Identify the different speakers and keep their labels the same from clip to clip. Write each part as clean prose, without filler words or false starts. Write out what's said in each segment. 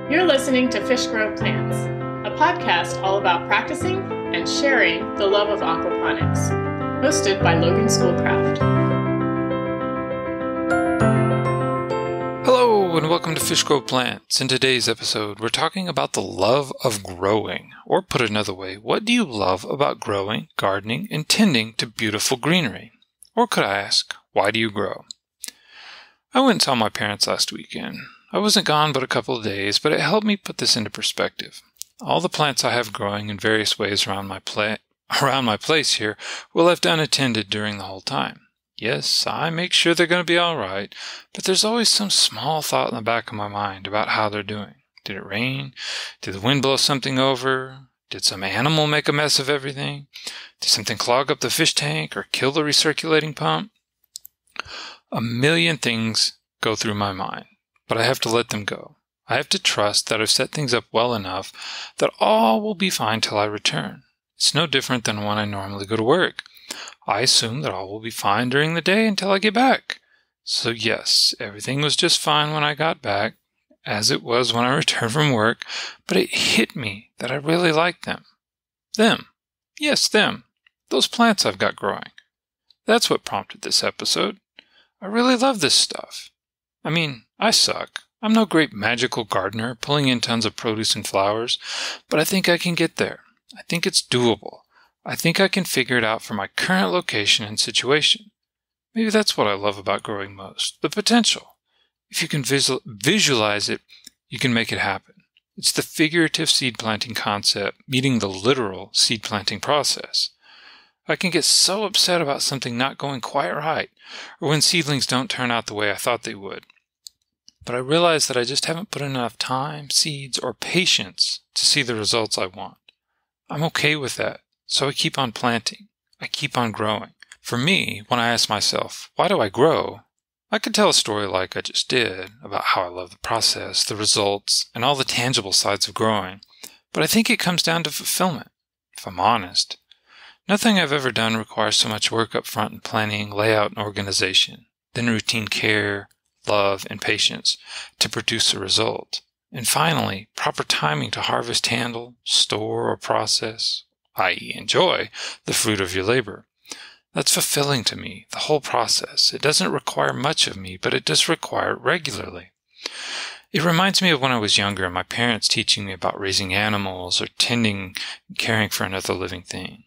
Speaker 1: You're listening to Fish Grow Plants, a podcast all about practicing and sharing the love of aquaponics, hosted by Logan Schoolcraft.
Speaker 2: Hello and welcome to Fish Grow Plants. In today's episode, we're talking about the love of growing. Or put another way, what do you love about growing, gardening, and tending to beautiful greenery? Or could I ask, why do you grow? I went and saw my parents last weekend. I wasn't gone but a couple of days, but it helped me put this into perspective. All the plants I have growing in various ways around my place here were left unattended during the whole time. Yes, I make sure they're going to be all right, but there's always some small thought in the back of my mind about how they're doing. Did it rain? Did the wind blow something over? Did some animal make a mess of everything? Did something clog up the fish tank or kill the recirculating pump? A million things go through my mind, but I have to let them go. I have to trust that I've set things up well enough that all will be fine till I return. It's no different than when I normally go to work. I assume that all will be fine during the day until I get back. So yes, everything was just fine when I got back, as it was when I returned from work, but it hit me that I really like them. Them. Yes, them. Those plants I've got growing. That's what prompted this episode. I really love this stuff. I mean, I suck. I'm no great magical gardener pulling in tons of produce and flowers, but I think I can get there. I think it's doable. I think I can figure it out for my current location and situation. Maybe that's what I love about growing most, the potential. If you can visualize it, you can make it happen. It's the figurative seed planting concept meeting the literal seed planting process. I can get so upset about something not going quite right, or when seedlings don't turn out the way I thought they would. But I realize that I just haven't put enough time, seeds, or patience to see the results I want. I'm okay with that, so I keep on planting. I keep on growing. For me, when I ask myself, why do I grow? I could tell a story like I just did about how I love the process, the results, and all the tangible sides of growing, but I think it comes down to fulfillment, if I'm honest. Nothing I've ever done requires so much work up front in planning, layout, and organization, then routine care, love, and patience to produce a result. And finally, proper timing to harvest, handle, store, or process, i.e. enjoy, the fruit of your labor. That's fulfilling to me, the whole process. It doesn't require much of me, but it does require it regularly. It reminds me of when I was younger and my parents teaching me about raising animals or tending and caring for another living thing.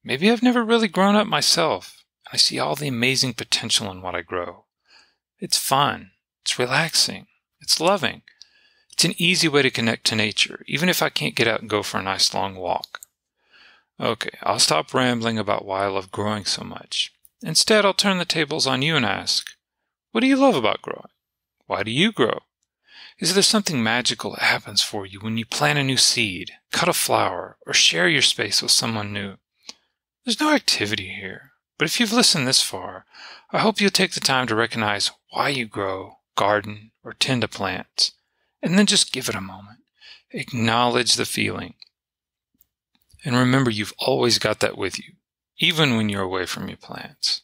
Speaker 2: Maybe I've never really grown up myself, and I see all the amazing potential in what I grow. It's fun. It's relaxing. It's loving. It's an easy way to connect to nature, even if I can't get out and go for a nice long walk. Okay, I'll stop rambling about why I love growing so much. Instead, I'll turn the tables on you and ask, what do you love about growing? Why do you grow? Is there something magical that happens for you when you plant a new seed, cut a flower, or share your space with someone new? There's no activity here, but if you've listened this far, I hope you'll take the time to recognize why you grow, garden, or tend to plants, and then just give it a moment. Acknowledge the feeling. And remember, you've always got that with you, even when you're away from your plants.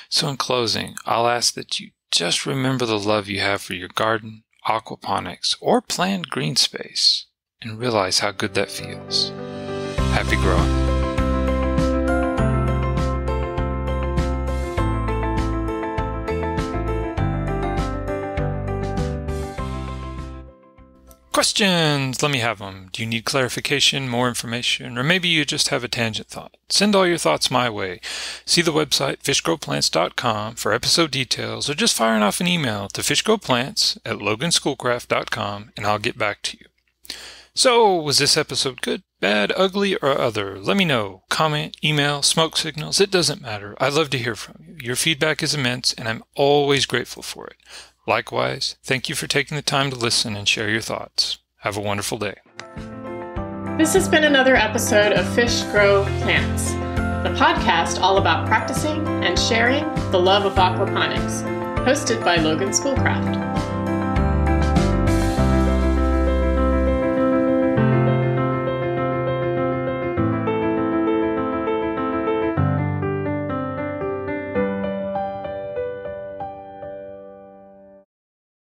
Speaker 2: So in closing, I'll ask that you just remember the love you have for your garden, aquaponics, or planned green space, and realize how good that feels. Happy growing. Questions! Let me have them. Do you need clarification, more information, or maybe you just have a tangent thought? Send all your thoughts my way. See the website fishgrowplants.com for episode details, or just firing off an email to fishgrowplants@loganschoolcraft.com and I'll get back to you. So, was this episode good, bad, ugly, or other? Let me know. Comment, email, smoke signals, it doesn't matter. I love to hear from you. Your feedback is immense and I'm always grateful for it. Likewise, thank you for taking the time to listen and share your thoughts. Have a wonderful day.
Speaker 1: This has been another episode of Fish Grow Plants, the podcast all about practicing and sharing the love of aquaponics, hosted by Logan Schoolcraft.